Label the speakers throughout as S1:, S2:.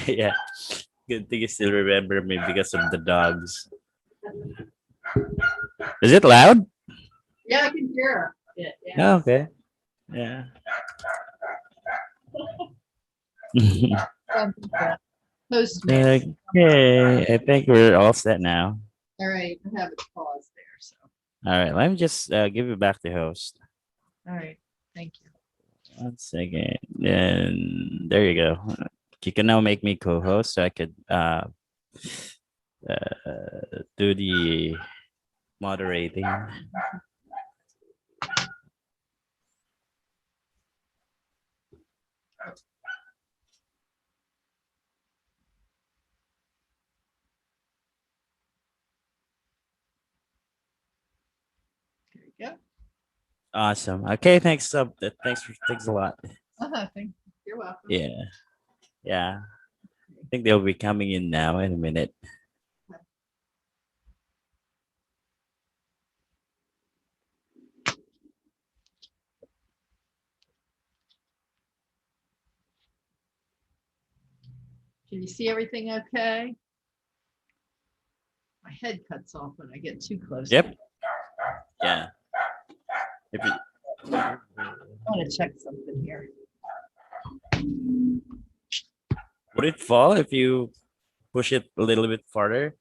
S1: Yeah. Good thing you still remember me because of the dogs. Is it loud?
S2: Yeah, I can hear it.
S1: Oh,
S2: Yeah.
S1: okay. Yeah.
S2: Postman.
S1: Okay. I think we're all set now.
S2: All right, I have it paused there. So,
S1: All right. Let me just give it back to host.
S2: all right, thank you.
S1: 1 second. And there you go. You can now make me co-host so I could do the moderating.
S2: There you go.
S1: Awesome. Okay, thanks. Thanks a lot.
S2: Thank you. You're welcome.
S1: Yeah. Yeah. I think they'll be coming in now in a minute.
S2: Can you see everything okay? My head cuts off when I get too close.
S1: Yep. Yeah. If you,
S2: I want to check something here.
S1: would it fall if you push it a little bit farther?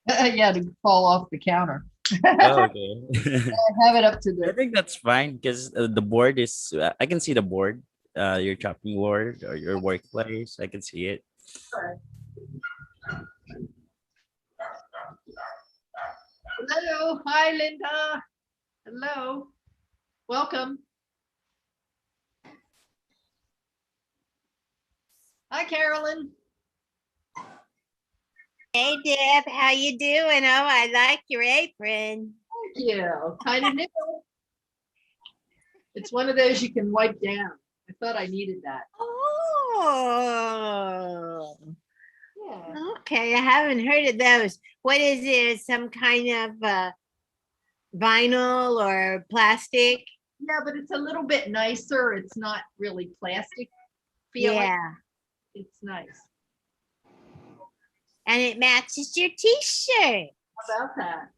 S2: Yeah, to fall off the counter.
S1: Oh, okay.
S2: I have it up to
S1: I
S2: the.
S1: think that's fine because the board is. I can see the board. Your chopping board or your workplace. I can see it.
S2: Hello, hi Linda. Hello, welcome. Hi Carolyn.
S3: Hey Deb, how you doing? Oh, I like your apron.
S2: Thank you. Kind of new. It's one of those you can wipe down. I thought I needed that.
S3: Oh,
S2: Yeah.
S3: okay. I haven't heard of those. What is it? Some kind of vinyl or plastic?
S2: Yeah, but it's a little bit nicer. It's not really plastic feeling.
S3: Yeah,
S2: It's nice.
S3: and it matches your T-shirt.
S2: How about that?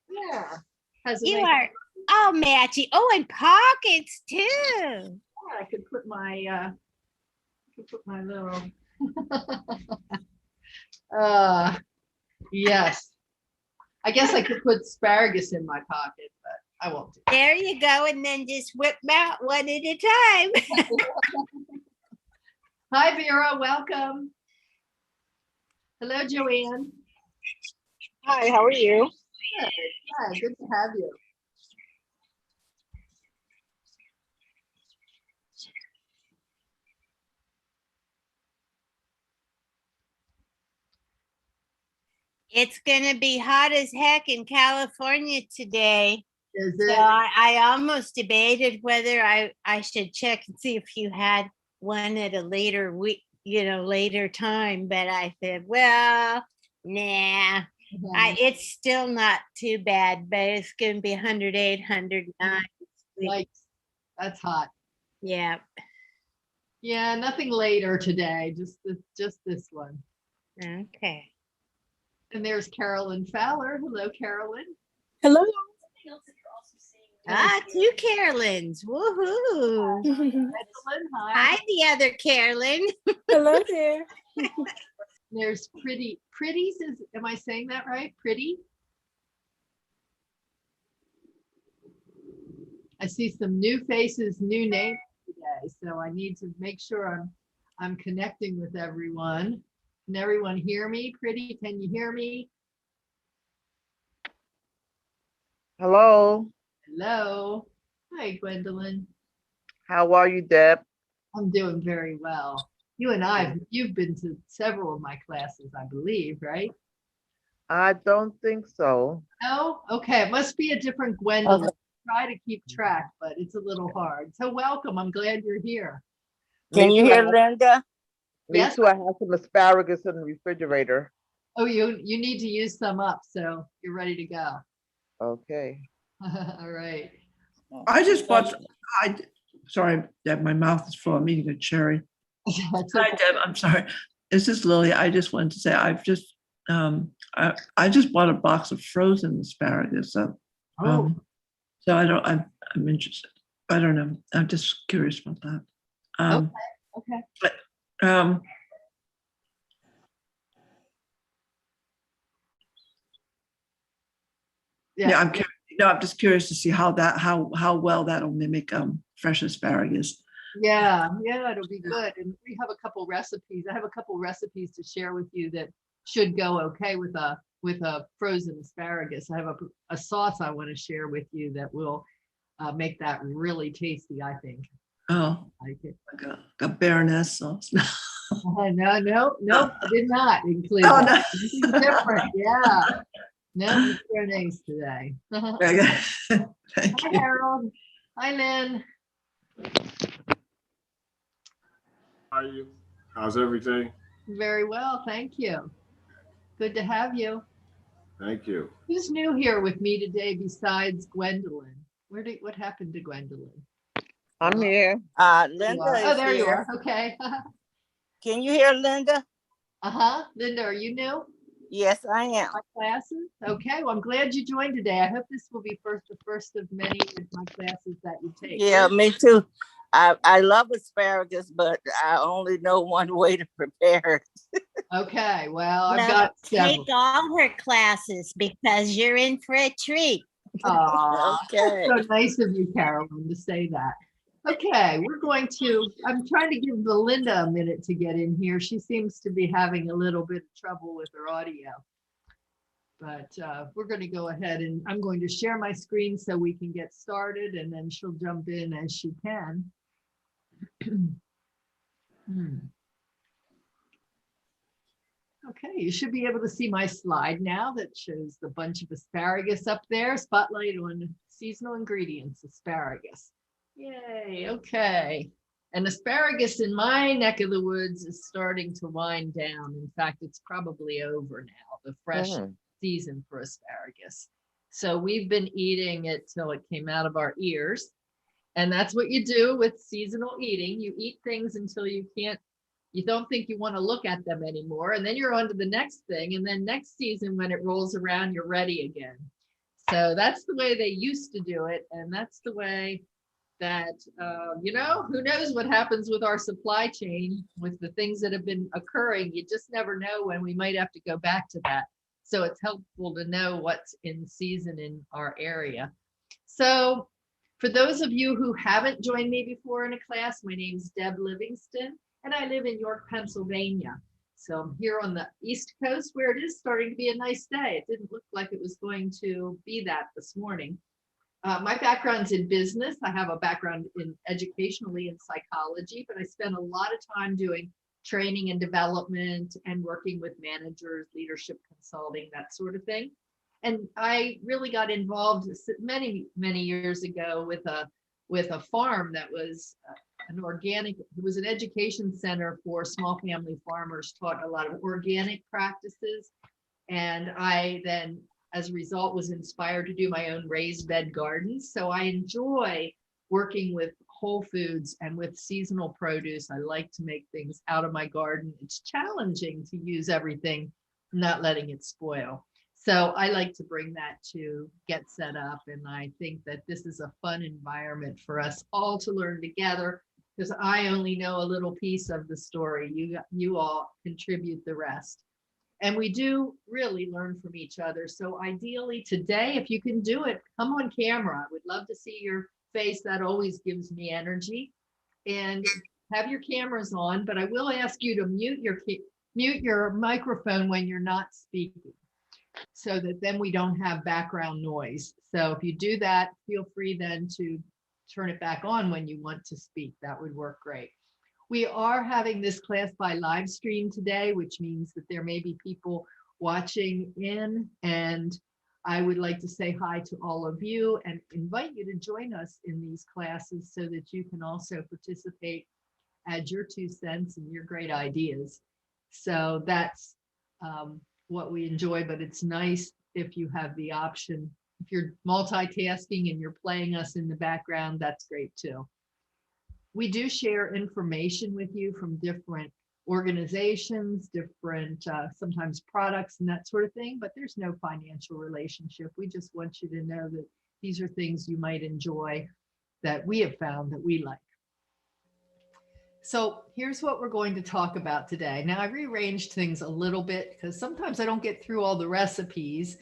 S2: Yeah. Has a
S3: You
S2: nice,
S3: are all matchy. Oh, and pockets too.
S2: yeah, I could put my little yes. I guess I could put asparagus in my pocket, but I won't do that.
S3: There you go, and then just whip them out one at a time.
S2: Hi Vera, welcome. Hello Joanne.
S4: Hi, how are you?
S2: Good. Hi, good to have you.
S3: It's gonna be hot as heck in California today.
S2: Is
S3: So
S2: it?
S3: I almost debated whether I should check and see if you had one at a later week, later time. But I said, well, nah. It's still not too bad, but it's gonna be 108, 109.
S2: Like, that's hot.
S3: Yeah.
S2: Yeah, nothing later today. Just this one.
S3: Okay.
S2: And there's Carolyn Fowler. Hello, Carolyn.
S4: Hello.
S3: Two Carolyns. Woohoo.
S2: Carolyn, hi.
S3: Hi, the other Carolyn.
S4: Hello there.
S2: There's Pretty's am I saying that right? Pretty? I see some new faces, new names today, so I need to make sure I'm connecting with everyone. Can everyone hear me? Pretty, can you hear me?
S4: Hello.
S2: Hello. Hi, Gwendolyn.
S4: How are you, Deb?
S2: I'm doing very well. You've been to several of my classes, I believe, right?
S4: I don't think so.
S2: No? Okay, it must be a different Gwendolyn. Try to keep track, but it's a little hard. So welcome. I'm glad you're here.
S4: Can you hear
S5: Linda?
S4: Me
S2: Yes.
S4: too. I have some asparagus in the refrigerator.
S2: Oh, you need to use some up, so you're ready to go.
S4: Okay.
S2: All right.
S5: I just bought, sorry that my mouth is full. I'm eating a cherry.
S2: That's
S5: Hi,
S2: okay.
S5: Deb. I'm sorry. This is Lily. I just wanted to say I just bought a box of frozen asparagus. So,
S2: Oh,
S5: so I'm interested. I don't know. I'm just curious about that.
S2: okay.
S5: But, um, yeah, I'm curious. No, I'm just curious to see how well that'll mimic fresh asparagus.
S2: Yeah, it'll be good. And we have a couple recipes. I have a couple recipes to share with you that should go okay with a frozen asparagus. I have a sauce I want to share with you that will make that really tasty, I think.
S5: Oh,
S2: Like it.
S5: like a Baroness sauce.
S2: No, I did not include
S5: Oh,
S2: that.
S5: no.
S2: Something different. Yeah. No, it's very nice today. Hi,
S5: Okay. Thank you.
S2: Harold. Hi, Lynn.
S6: How are you? How's everything?
S2: Very well, thank you. Good to have you.
S6: Thank you.
S2: Who's new here with me today besides Gwendolyn? What happened to Gwendolyn?
S4: I'm here.
S2: You
S7: Linda
S2: are. Oh,
S7: is
S2: there you
S7: here.
S2: are. Okay.
S7: Can you hear Linda?
S2: Uh-huh. Linda, are you new?
S7: Yes, I am.
S2: My classes? Okay, well, I'm glad you joined today. I hope this will be the first of many of my classes that you take.
S7: Yeah, me too. I love asparagus, but I only know one way to prepare it.
S2: Okay, well, I've
S3: Well,
S2: got
S3: take
S2: several.
S3: all her classes because you're in for a treat.
S2: Aw,
S7: Okay.
S2: so nice of you, Carolyn, to say that. Okay, I'm trying to give Belinda a minute to get in here. She seems to be having a little bit of trouble with her audio. But we're going to go ahead and I'm going to share my screen so we can get started and then she'll jump in as she can. Okay, you should be able to see my slide now that shows the bunch of asparagus up there. Spotlight on seasonal ingredients, asparagus. Yay, okay. And asparagus in my neck of the woods is starting to wind down. In fact, it's probably over now, the fresh season for asparagus. So we've been eating it till it came out of our ears. And that's what you do with seasonal eating. You eat things until you don't think you want to look at them anymore. And then you're on to the next thing. And then next season, when it rolls around, you're ready again. So that's the way they used to do it. And that's the way that, who knows what happens with our supply chain with the things that have been occurring. You just never know when we might have to go back to that. So it's helpful to know what's in season in our area. So for those of you who haven't joined me before in a class, my name is Deb Livingston. And I live in York, Pennsylvania. So I'm here on the East Coast where it is starting to be a nice day. It didn't look like it was going to be that this morning. My background's in business. I have a background educationally in psychology, but I spent a lot of time doing training and development and working with managers, leadership consulting, that sort of thing. And I really got involved many, many years ago with a farm that was it was an education center for small family farmers, taught a lot of organic practices. And I then, as a result, was inspired to do my own raised bed gardens. So I enjoy working with whole foods and with seasonal produce. I like to make things out of my garden. It's challenging to use everything, not letting it spoil. So I like to bring that to get set up. And I think that this is a fun environment for us all to learn together, because I only know a little piece of the story. You all contribute the rest. And we do really learn from each other. So ideally today, if you can do it, come on camera. I would love to see your face. That always gives me energy. And have your cameras on, but I will ask you to mute your microphone when you're not speaking, so that then we don't have background noise. So if you do that, feel free then to turn it back on when you want to speak. That would work great. We are having this class by live stream today, which means that there may be people watching in, and I would like to say hi to all of you and invite you to join us in these classes so that you can also participate, add your 2 cents and your great ideas. So that's what we enjoy, but it's nice if you have the option. If you're multitasking and you're playing us in the background, that's great too. We do share information with you from different organizations, different sometimes products and that sort of thing, but there's no financial relationship. We just want you to know that these are things you might enjoy that we have found that we like. So here's what we're going to talk about today. Now I rearranged things a little bit because sometimes I don't get through all the recipes,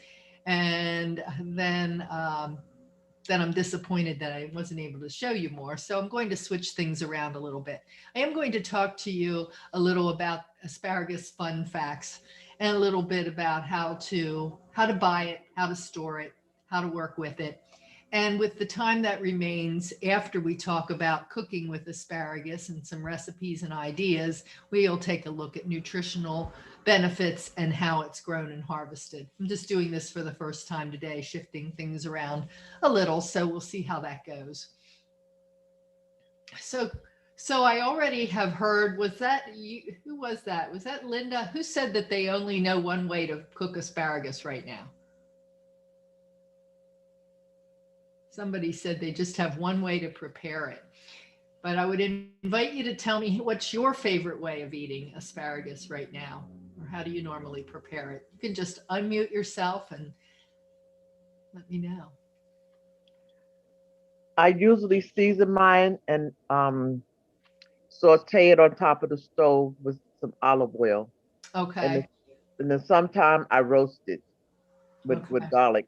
S2: and then I'm disappointed that I wasn't able to show you more. So I'm going to switch things around a little bit. I am going to talk to you a little about asparagus fun facts and a little bit about how to buy it, how to store it, how to work with it. And with the time that remains after we talk about cooking with asparagus and some recipes and ideas, we'll take a look at nutritional benefits and how it's grown and harvested. I'm just doing this for the first time today, shifting things around a little, so we'll see how that goes. So I already have heard, was that you? Who was that? Was that Linda? Who said that they only know one way to cook asparagus right now? Somebody said they just have one way to prepare it. But I would invite you to tell me what's your favorite way of eating asparagus right now, or how do you normally prepare it? You can just unmute yourself and let me know.
S4: I usually season mine and saute it on top of the stove with some olive oil.
S2: Okay.
S4: And then sometime I roast it with
S2: Okay.
S4: garlic.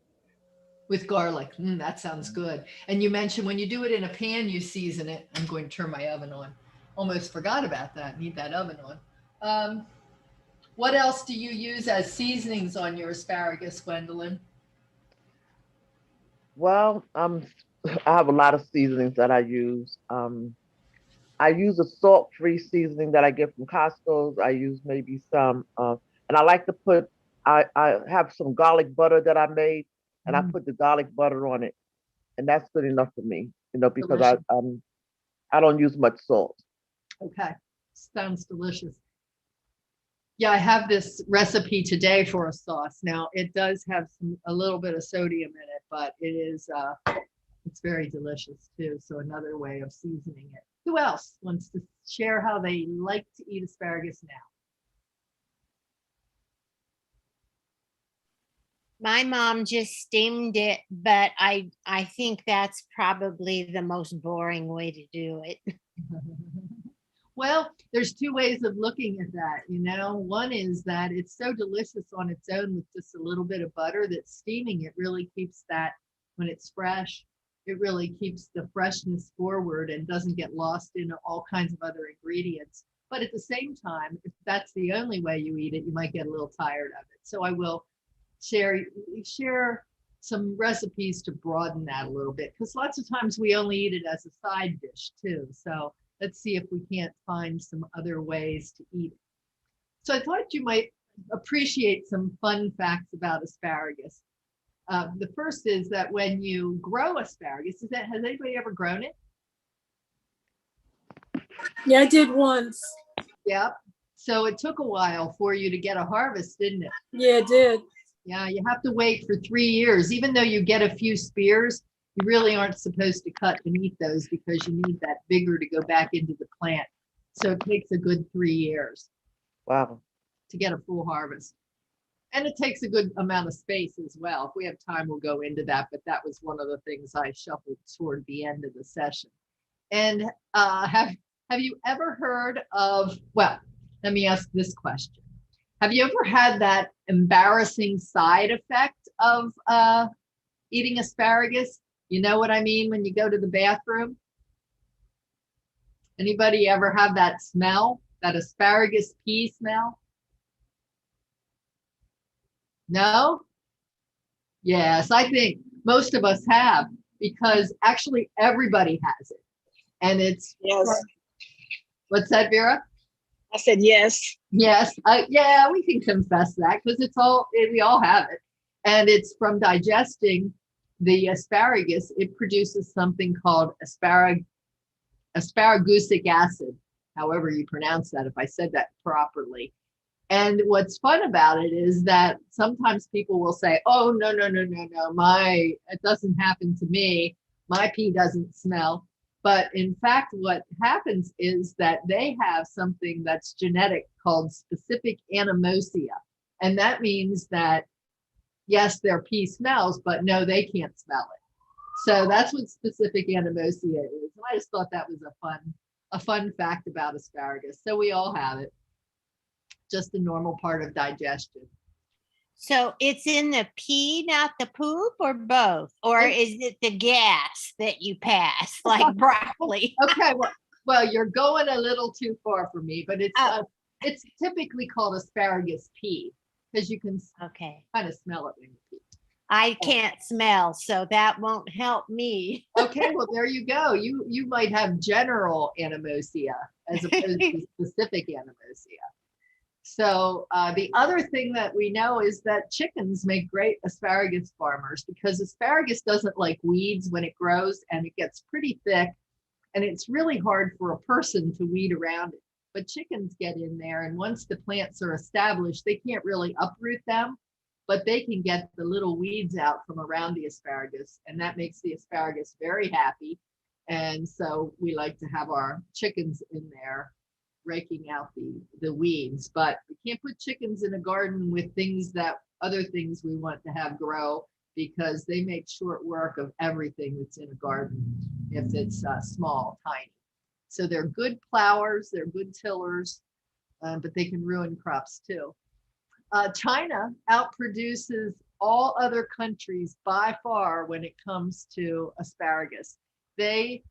S2: With garlic. That sounds good. And you mentioned when you do it in a pan, you season it. I'm going to turn my oven on. Almost forgot about that. Need that oven on. What else do you use as seasonings on your asparagus, Gwendolyn?
S4: Well, I have a lot of seasonings that I use. I use a salt-free seasoning that I get from Costco's. I use maybe some, and I like to put, I have some garlic butter that I made, and I put the garlic butter on it, and that's good enough for me, because I don't use much salt.
S2: Okay, sounds delicious. Yeah, I have this recipe today for a sauce. Now it does have a little bit of sodium in it, but it is it's very delicious too. So another way of seasoning it. Who else wants to share how they like to eat asparagus now?
S3: My mom just steamed it, but I think that's probably the most boring way to do it.
S2: Well, there's two ways of looking at that. One is that it's so delicious on its own with just a little bit of butter that steaming it really keeps that, when it's fresh, it really keeps the freshness forward and doesn't get lost in all kinds of other ingredients. But at the same time, if that's the only way you eat it, you might get a little tired of it. So I will share some recipes to broaden that a little bit, because lots of times we only eat it as a side dish too. So let's see if we can't find some other ways to eat it. So I thought you might appreciate some fun facts about asparagus. The first is that when you grow asparagus, has anybody ever grown it?
S8: Yeah, I did once.
S2: Yep. So it took a while for you to get a harvest, didn't it?
S8: Yeah, it did.
S2: Yeah, you have to wait for 3 years. Even though you get a few spears, you really aren't supposed to cut and eat those because you need that vigor to go back into the plant. So it takes a good 3 years.
S4: Wow.
S2: To get a full harvest. And it takes a good amount of space as well. If we have time, we'll go into that, but that was one of the things I shuffled toward the end of the session. And have you ever heard of, well, let me ask this question. Have you ever had that embarrassing side effect of eating asparagus? You know what I mean when you go to the bathroom? Anybody ever have that smell, that asparagus pea smell? No? Yes, I think most of us have, because actually everybody has it. And it's,
S8: Yes.
S2: What's that, Vera?
S8: I said yes.
S2: Yes, yeah, we can confess that because we all have it. And it's from digesting the asparagus. It produces something called asparagusic acid, however you pronounce that, if I said that properly. And what's fun about it is that sometimes people will say, oh, no, it doesn't happen to me. My pee doesn't smell. But in fact, what happens is that they have something that's genetic called specific anemosia. And that means that, yes, their pea smells, but no, they can't smell it. So that's what specific anemosia is. I just thought that was a fun fact about asparagus. So we all have it, just a normal part of digestion.
S3: So it's in the pee, not the poop, or both? Or is it the gas that you pass, like broccoli?
S2: Okay, well, you're going a little too far for me, but it's typically called asparagus pea because you can kind of smell it when you pee.
S3: I can't smell, so that won't help me.
S2: Okay, well, there you go. You might have general anemosia as opposed to specific anemosia. So the other thing that we know is that chickens make great asparagus farmers because asparagus doesn't like weeds when it grows and it gets pretty thick and it's really hard for a person to weed around it. But chickens get in there, and once the plants are established, they can't really uproot them, but they can get the little weeds out from around the asparagus, and that makes the asparagus very happy. And so we like to have our chickens in there raking out the weeds, but we can't put chickens in a garden with other things we want to have grow because they make short work of everything that's in a garden if it's small, tiny. So they're good plowers, they're good tillers, but they can ruin crops too. China outproduces all other countries by far when it comes to asparagus. They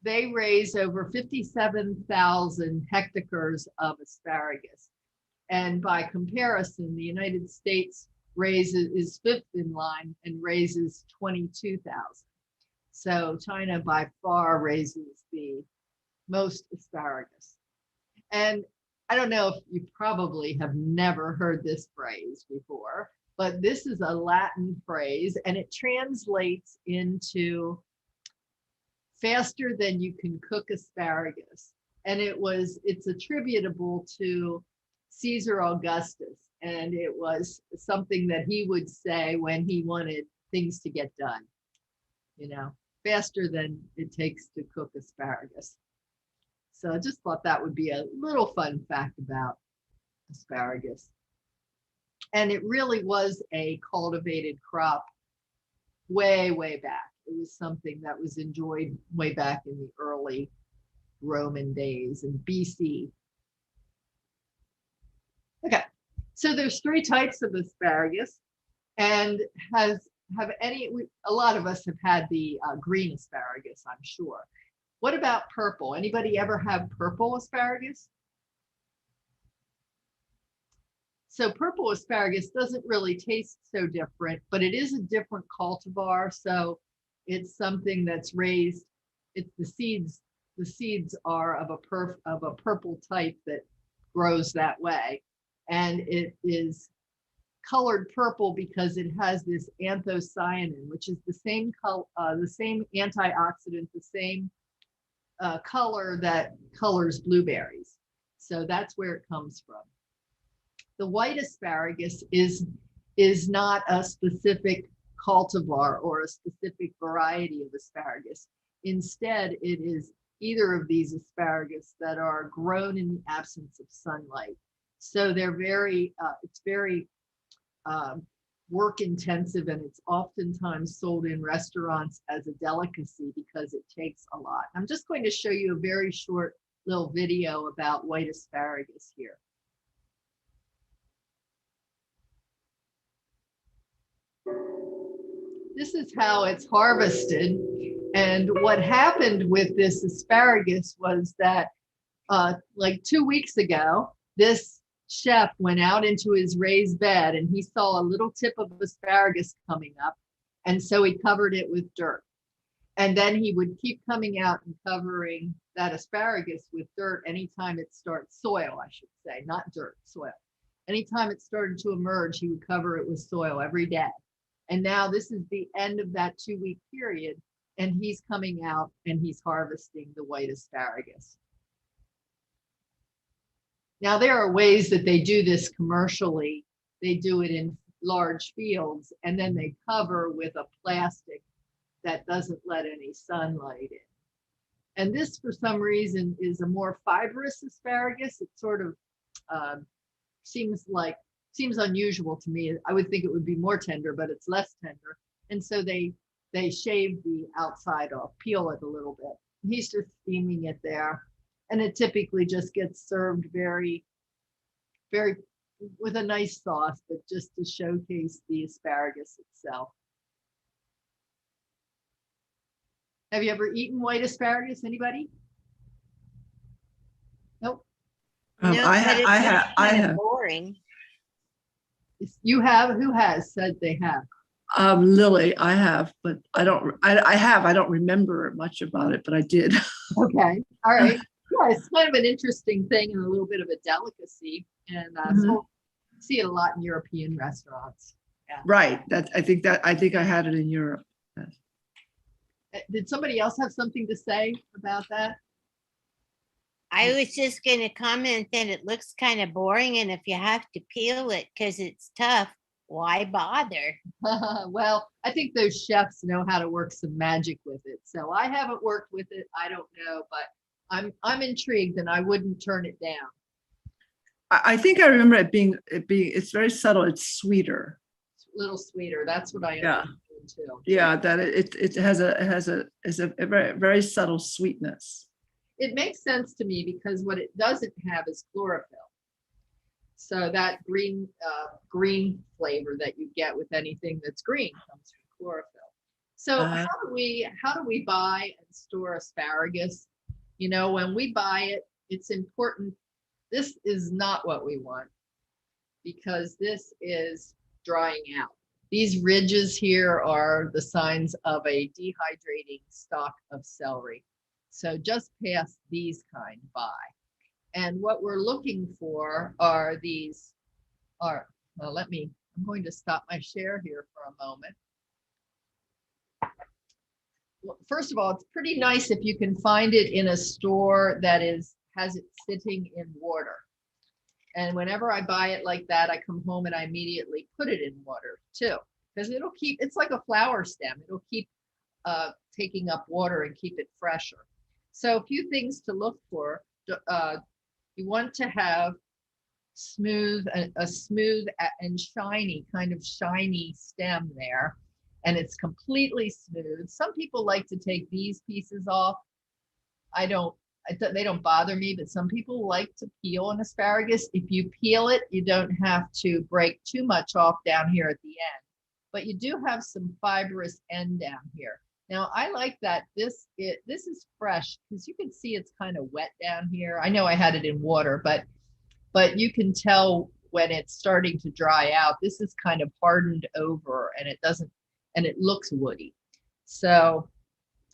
S2: raise over 57,000 hectares of asparagus. And by comparison, the United States is fifth in line and raises 22,000. So China by far raises the most asparagus. And I don't know if you probably have never heard this phrase before, but this is a Latin phrase and it translates into faster than you can cook asparagus. And it's attributable to Caesar Augustus. And it was something that he would say when he wanted things to get done, faster than it takes to cook asparagus. So I just thought that would be a little fun fact about asparagus. And it really was a cultivated crop way, way back. It was something that was enjoyed way back in the early Roman days in BC. Okay, so there's 3 types of asparagus, and a lot of us have had the green asparagus, I'm sure. What about purple? Anybody ever have purple asparagus? So purple asparagus doesn't really taste so different, but it is a different cultivar. So it's something that's raised. It's the seeds are of a purple type that grows that way, and it is colored purple because it has this anthocyanin, which is the same antioxidant, the same color that colors blueberries. So that's where it comes from. The white asparagus is not a specific cultivar or a specific variety of asparagus. Instead, it is either of these asparagus that are grown in the absence of sunlight. So they're it's very work intensive, and it's oftentimes sold in restaurants as a delicacy because it takes a lot. I'm just going to show you a very short little video about white asparagus here. This is how it's harvested. And what happened with this asparagus was that like 2 weeks ago, this chef went out into his raised bed and he saw a little tip of asparagus coming up. And so he covered it with dirt. And then he would keep coming out and covering that asparagus with dirt anytime it starts, soil, I should say, not dirt, soil. Anytime it started to emerge, he would cover it with soil every day. And now this is the end of that 2-week period, and he's coming out and he's harvesting the white asparagus. Now, there are ways that they do this commercially. They do it in large fields, and then they cover with a plastic that doesn't let any sunlight in. And this, for some reason, is a more fibrous asparagus. It sort of seems unusual to me. I would think it would be more tender, but it's less tender. And so they shave the outside off, peel it a little bit. He's just steaming it there. And it typically just gets served very, very with a nice sauce, but just to showcase the asparagus itself. Have you ever eaten white asparagus? Anybody? Nope.
S3: No,
S5: I
S3: but it
S5: I
S3: looks
S5: I
S3: kind of
S5: have.
S3: boring.
S2: You have? Who has said they have?
S5: Lily, I have, but I don't. I don't remember much about it, but I did.
S2: Okay. All right. Yeah, it's kind of an interesting thing and a little bit of a delicacy. And so see it a lot in European restaurants.
S5: Right. I think I had it in Europe.
S2: Did somebody else have something to say about that?
S3: I was just going to comment that it looks kind of boring, and if you have to peel it because it's tough, why bother?
S2: Well, I think those chefs know how to work some magic with it. So I haven't worked with it. I don't know, but I'm intrigued, and I wouldn't turn it down.
S5: I think I remember it being. It's very subtle. It's sweeter.
S2: It's a little sweeter. That's what I
S5: Yeah.
S2: understood too.
S5: Yeah, that it has a very very subtle sweetness.
S2: It makes sense to me because what it doesn't have is chlorophyll. So that green flavor that you get with anything that's green comes from chlorophyll. So how do we buy and store asparagus? You know, when we buy it, it's important. This is not what we want because this is drying out. These ridges here are the signs of a dehydrating stalk of celery. So just pass these kind by. And what we're looking for are these, I'm going to stop my share here for a moment. Well, first of all, it's pretty nice if you can find it in a store that has it sitting in water. And whenever I buy it like that, I come home and I immediately put it in water too, because it's like a flower stem. It'll keep taking up water and keep it fresher. So a few things to look for. You want to have a smooth and shiny, kind of shiny stem there. And it's completely smooth. Some people like to take these pieces off. They don't bother me, but some people like to peel an asparagus. If you peel it, you don't have to break too much off down here at the end, but you do have some fibrous end down here. Now I like that this is fresh because you can see it's kind of wet down here. I know I had it in water, but you can tell when it's starting to dry out. This is kind of hardened over and it looks woody. So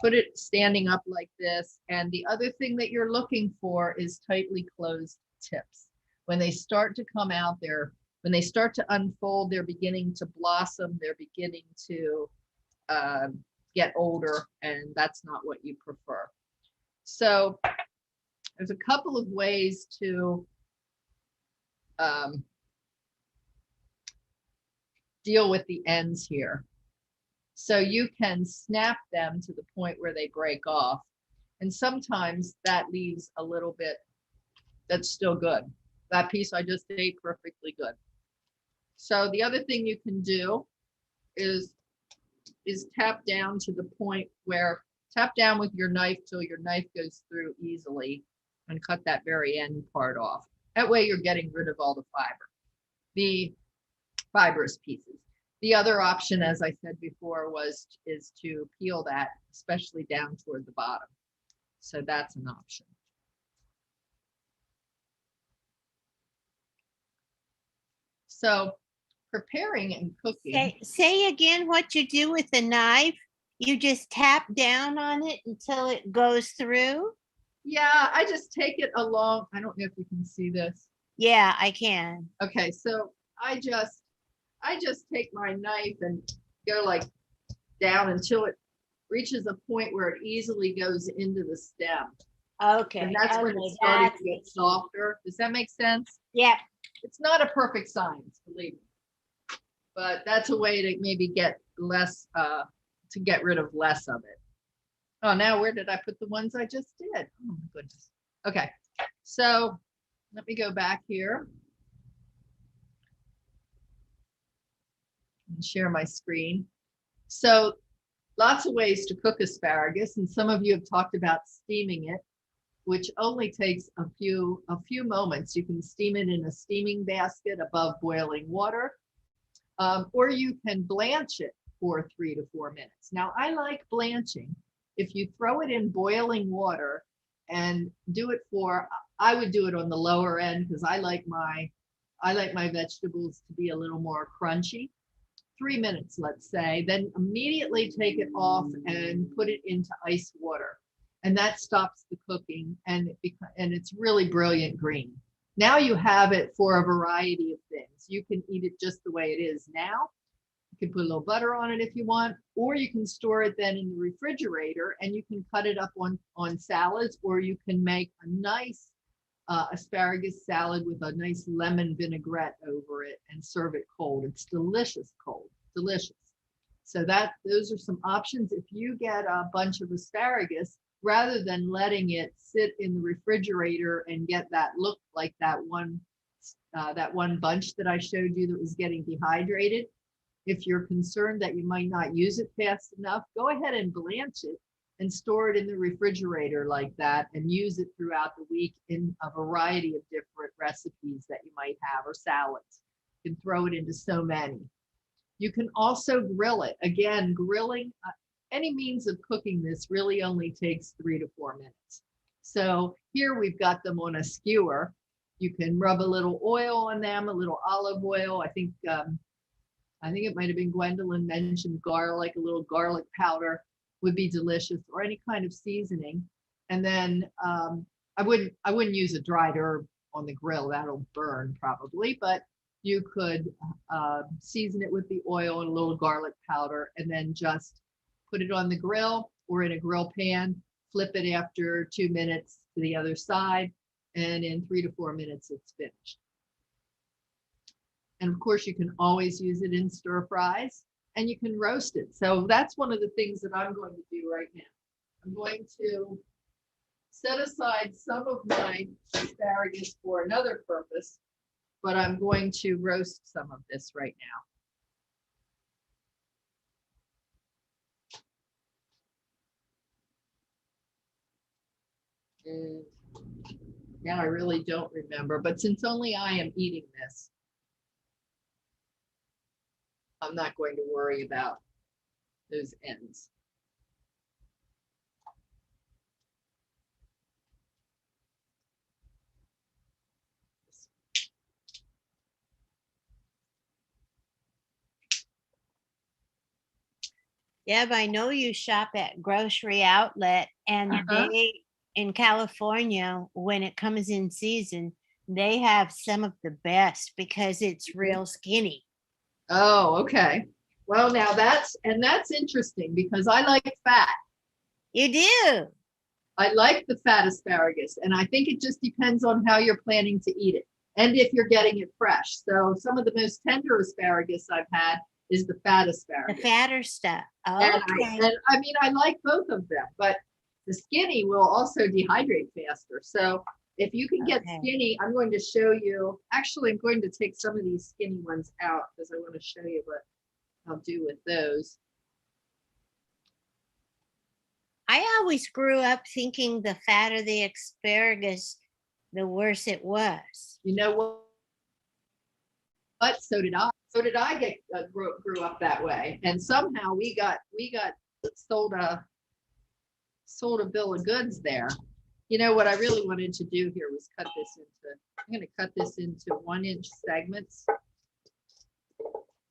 S2: put it standing up like this. And the other thing that you're looking for is tightly closed tips. When they start to come out there, when they start to unfold, they're beginning to blossom, they're beginning to get older, and that's not what you prefer. So there's a couple of ways to deal with the ends here. So you can snap them to the point where they break off. And sometimes that leaves a little bit that's still good. That piece I just ate, perfectly good. So the other thing you can do is tap down to the point where, tap down with your knife till your knife goes through easily and cut that very end part off. That way you're getting rid of all the the fibrous pieces. The other option, as I said before, is to peel that, especially down toward the bottom. So that's an option. So preparing and cooking.
S3: Say again what you do with the knife. You just tap down on it until it goes through?
S2: Yeah, I just take it along. I don't know if you can see this.
S3: Yeah, I can.
S2: Okay, so I just take my knife and go like down until it reaches a point where it easily goes into the stem.
S3: Okay.
S2: And that's when it's starting to get softer. Does that make sense?
S3: Yeah.
S2: It's not a perfect science, believe me. But that's a way to maybe get less, to get rid of less of it. Oh, now where did I put the ones I just did? Oh my goodness. Okay, so let me go back here and share my screen. So lots of ways to cook asparagus, and some of you have talked about steaming it, which only takes a few moments. You can steam it in a steaming basket above boiling water, or you can blanch it for 3 to 4 minutes. Now, I like blanching. If you throw it in boiling water and do it for, I would do it on the lower end because I like my vegetables to be a little more crunchy. 3 minutes, let's say, then immediately take it off and put it into ice water. And that stops the cooking, and it's really brilliant green. Now you have it for a variety of things. You can eat it just the way it is now. You can put a little butter on it if you want, or you can store it then in the refrigerator and you can cut it up on salads, or you can make a nice asparagus salad with a nice lemon vinaigrette over it and serve it cold. It's delicious cold, delicious. So those are some options. If you get a bunch of asparagus, rather than letting it sit in the refrigerator and get that look like that one bunch that I showed you that was getting dehydrated, if you're concerned that you might not use it fast enough, go ahead and blanch it and store it in the refrigerator like that and use it throughout the week in a variety of different recipes that you might have, or salads. You can throw it into so many. You can also grill it. Again, grilling, any means of cooking this really only takes 3 to 4 minutes. So here we've got them on a skewer. You can rub a little oil on them, a little olive oil. I think it might have been Gwendolyn mentioned garlic, a little garlic powder would be delicious, or any kind of seasoning. And then I wouldn't use a dried herb on the grill, that'll burn probably, but you could season it with the oil and a little garlic powder, and then just put it on the grill or in a grill pan, flip it after 2 minutes to the other side, and in 3 to 4 minutes it's finished. And of course, you can always use it in stir fries, and you can roast it. So that's one of the things that I'm going to do right now. I'm going to set aside some of my asparagus for another purpose, but I'm going to roast some of this right now. And now I really don't remember, but since only I am eating this, I'm not going to worry about those ends.
S3: Deb, I know you shop at grocery outlet, and they, in California, when it comes in season, they have some of the best because it's real skinny.
S2: Oh, okay. Well, now that's interesting because I like fat.
S3: You do?
S2: I like the fat asparagus, and I think it just depends on how you're planning to eat it and if you're getting it fresh. So some of the most tender asparagus I've had is the fat
S3: The
S2: asparagus.
S3: fatter stuff.
S2: And
S3: Okay.
S2: I mean, I like both of them, but the skinny will also dehydrate faster. So if you can get
S3: Okay.
S2: skinny, I'm going to show you. Actually, I'm going to take some of these skinny ones out because I want to show you what I'll do with those.
S3: I always grew up thinking the fatter the asparagus, the worse it was.
S2: You know what? But so did I. So did I get grew up that way. And somehow we got sold a bill of goods there. You know what I really wanted to do here was cut this into. I'm going to cut this into 1-inch segments,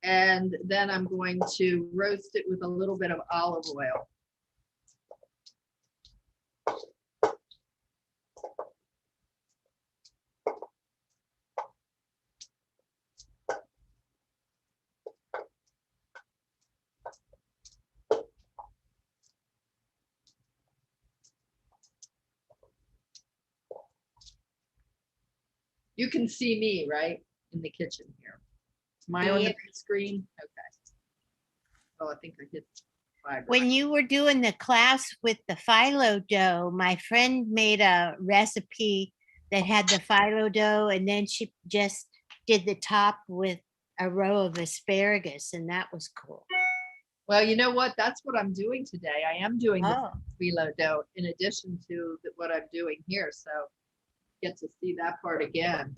S2: and then I'm going to roast it with a little bit of olive oil. You can see me, right, in the kitchen here. Am I on the
S3: Yep.
S2: big screen? Okay. Oh, I think I hit fiber.
S3: When you were doing the class with the phyllo dough, my friend made a recipe that had the phyllo dough, and then she just did the top with a row of asparagus, and that was cool.
S2: Well, you know what? That's what I'm doing today. I am doing the
S3: Oh,
S2: phyllo dough in addition to what I'm doing here. So get to see that part again.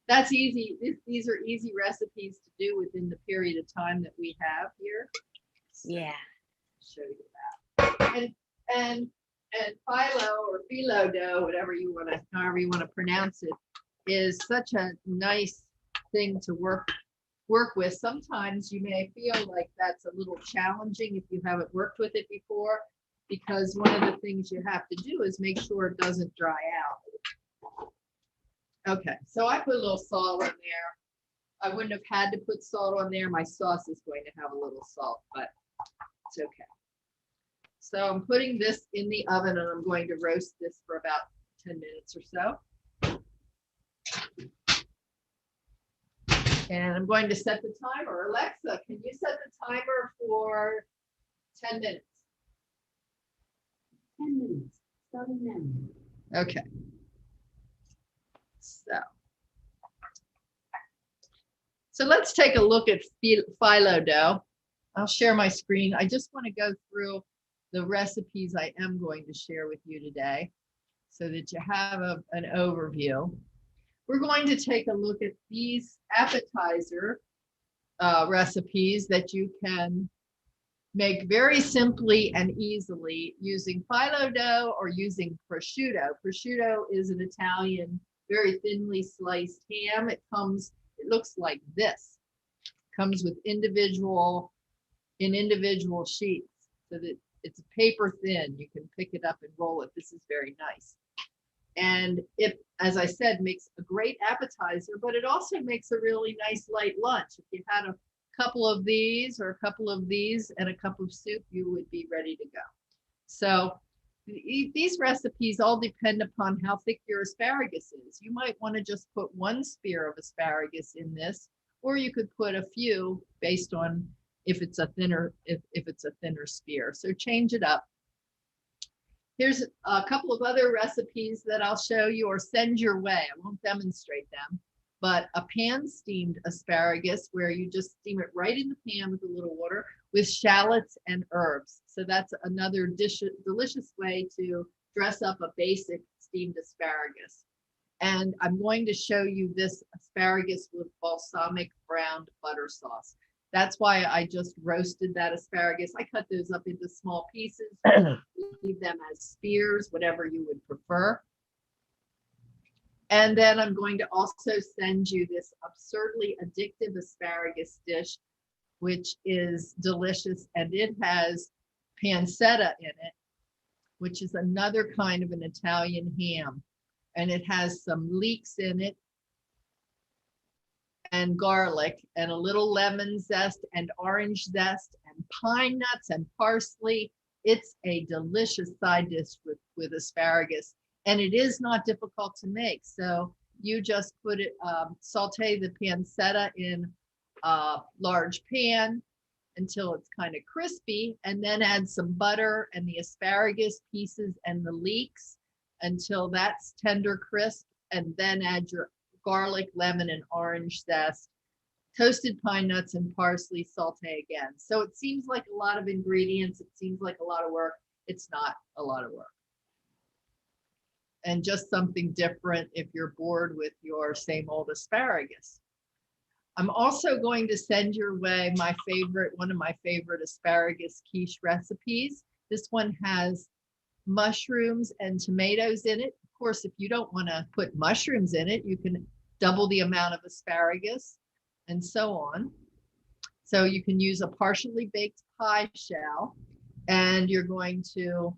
S2: That's easy. These are easy recipes to do within the period of time that we have here. So,
S3: yeah.
S2: show you that. And phyllo or phyllo dough, whatever you want to, however you want to pronounce it, is such a nice thing to work with. Sometimes you may feel like that's a little challenging if you haven't worked with it before, because one of the things you have to do is make sure it doesn't dry out. Okay, so I put a little salt on there. I wouldn't have had to put salt on there. My sauce is going to have a little salt, but it's okay. So I'm putting this in the oven and I'm going to roast this for about 10 minutes or so. And I'm going to set the timer. Alexa, can you set the timer for 10 minutes?
S9: 10 minutes, starting now.
S2: Okay. So let's take a look at phyllo dough. I'll share my screen. I just want to go through the recipes I am going to share with you today so that you have an overview. We're going to take a look at these appetizer recipes that you can make very simply and easily using phyllo dough or using prosciutto. Prosciutto is an Italian, very thinly sliced ham. It looks like this. Comes with individual sheets so that it's paper thin. You can pick it up and roll it. This is very nice. And it, as I said, makes a great appetizer, but it also makes a really nice light lunch. If you had a couple of these or a couple of these and a cup of soup, you would be ready to go. So these recipes all depend upon how thick your asparagus is. You might want to just put one spear of asparagus in this, or you could put a few based on if it's a thinner spear. So change it up. Here's a couple of other recipes that I'll show you or send your way. I won't demonstrate them, but a pan steamed asparagus where you just steam it right in the pan with a little water with shallots and herbs. So that's another delicious way to dress up a basic steamed asparagus. And I'm going to show you this asparagus with balsamic browned butter sauce. That's why I just roasted that asparagus. I cut those up into small pieces, leave them as spears, whatever you would prefer. And then I'm going to also send you this absurdly addictive asparagus dish, which is delicious. And it has pancetta in it, which is another kind of an Italian ham. And it has some leeks in it and garlic and a little lemon zest and orange zest and pine nuts and parsley. It's a delicious side dish with asparagus, and it is not difficult to make. So you just put it, saute the pancetta in a large pan until it's kind of crispy, and then add some butter and the asparagus pieces and the leeks until that's tender crisp, and then add your garlic, lemon, and orange zest, toasted pine nuts and parsley, saute again. So it seems like a lot of ingredients. It seems like a lot of work. It's not a lot of work. And just something different if you're bored with your same old asparagus. I'm also going to send your way one of my favorite asparagus quiche recipes. This one has mushrooms and tomatoes in it. Of course, if you don't want to put mushrooms in it, you can double the amount of asparagus and so on. So you can use a partially baked pie shell, and you're going to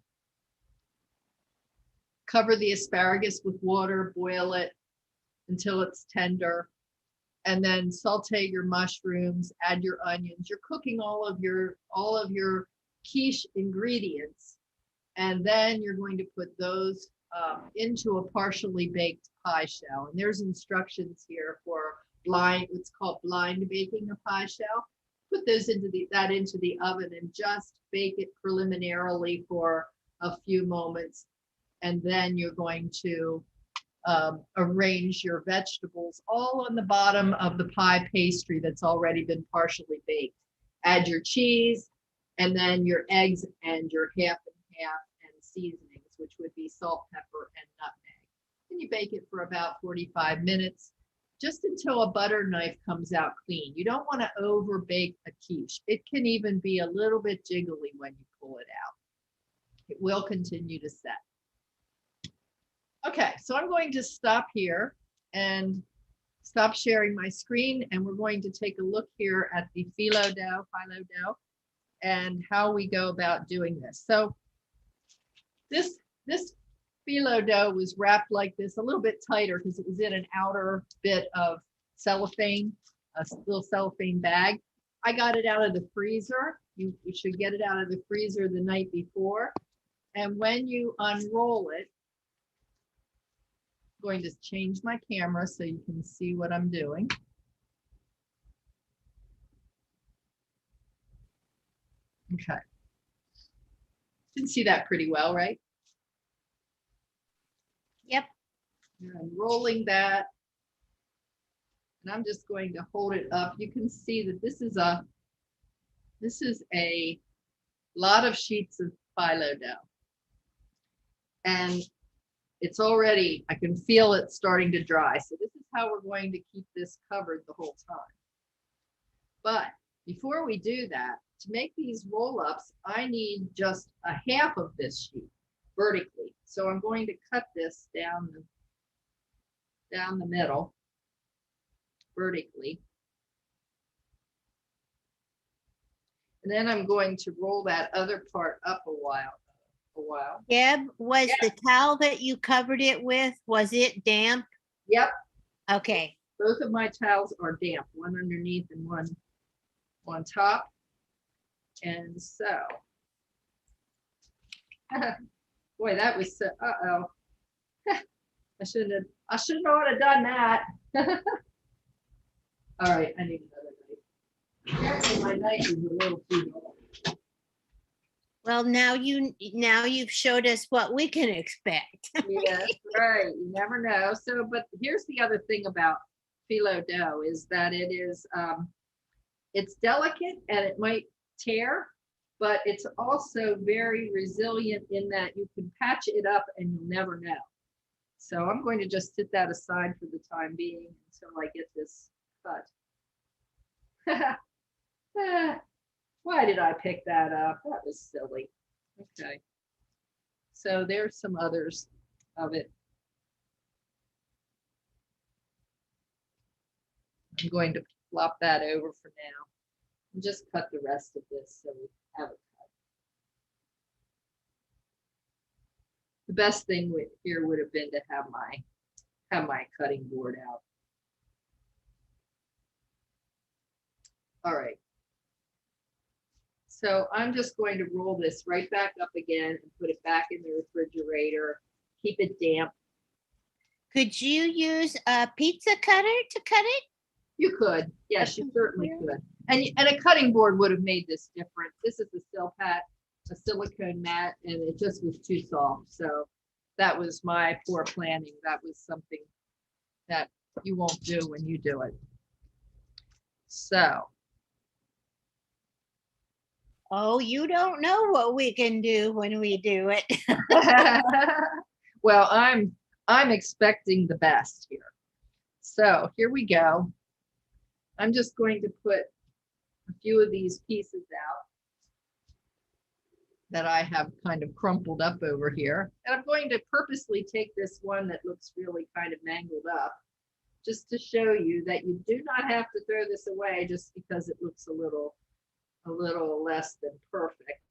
S2: cover the asparagus with water, boil it until it's tender, and then saute your mushrooms, add your onions. You're cooking all of your quiche ingredients, and then you're going to put those into a partially baked pie shell. And there's instructions here for what's called blind baking a pie shell. put those into the oven and just bake it preliminarily for a few moments. And then you're going to arrange your vegetables all on the bottom of the pie pastry that's already been partially baked. Add your cheese and then your eggs and your half and half and seasonings, which would be salt, pepper, and nutmeg. And you bake it for about 45 minutes, just until a butter knife comes out clean. You don't want to over bake a quiche. It can even be a little bit jiggly when you pull it out. It will continue to set. Okay, so I'm going to stop here and stop sharing my screen, and we're going to take a look here at the phyllo dough, and how we go about doing this. So this phyllo dough was wrapped like this, a little bit tighter because it was in an outer bit of cellophane, a little cellophane bag. I got it out of the freezer. You should get it out of the freezer the night before. And when you unroll it, I'm going to change my camera so you can see what I'm doing. Okay. You can see that pretty well, right?
S3: Yep.
S2: You're unrolling that. And I'm just going to hold it up. You can see that this is a lot of sheets of phyllo dough. And it's already, I can feel it starting to dry. So this is how we're going to keep this covered the whole time. But before we do that, to make these roll-ups, I need just a half of this sheet vertically. So I'm going to cut this down the middle vertically. And then I'm going to roll that other part up a while.
S3: Deb, was the towel that you covered it with, was it damp?
S2: Yep.
S3: Okay.
S2: Both of my towels are damp, one underneath and one on top. And so, boy, that was so, uh-oh. I shouldn't have done that. All right, I need another knife. Apparently my knife is a little too long.
S3: Well, now you've showed us what we can expect.
S2: Yes, right. You never know. So, but here's the other thing about phyllo dough is that it's delicate and it might tear, but it's also very resilient in that you can patch it up and you'll never know. So I'm going to just sit that aside for the time being until I get this cut. Why did I pick that up? That was silly. Okay. So there's some others of it. I'm going to flop that over for now and just cut the rest of this so we have it cut. The best thing here would have been to have my cutting board out. All right. So I'm just going to roll this right back up again and put it back in the refrigerator. Keep it damp.
S3: Could you use a pizza cutter to cut it?
S2: You could. Yes, you certainly could. And a cutting board would have made this different. This is a silicone mat, and it just was too soft. So that was my poor planning. That was something that you won't do when you do it. So.
S3: Oh, you don't know what we can do when we do it.
S2: Well, I'm expecting the best here. So here we go. I'm just going to put a few of these pieces out that I have kind of crumpled up over here. And I'm going to purposely take this one that looks really kind of mangled up, just to show you that you do not have to throw this away just because it looks a little less than perfect.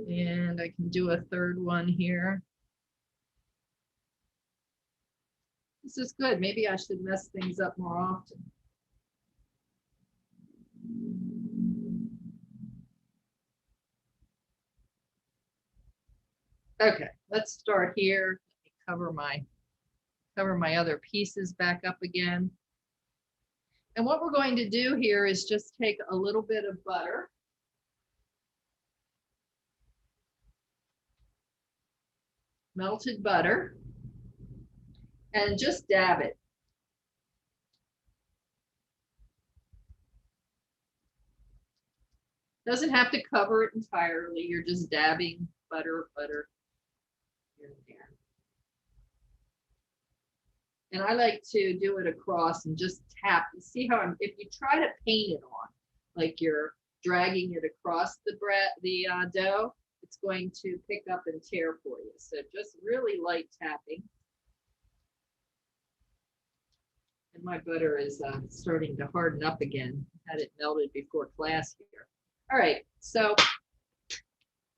S2: And I can do a third one here. This is good. Maybe I should mess things up more often. Okay, let's start here. Let me cover my Cover my other pieces back up again. And what we're going to do here is just take a little bit of butter. Melted butter. And just dab it. Doesn't have to cover it entirely. You're just dabbing butter here and there. And I like to do it across and just tap. You see how if you try to paint it on, like you're dragging it across the dough, it's going to pick up and tear for you. So just really light tapping. And my butter is starting to harden up again. Had it melted before class here. All right, so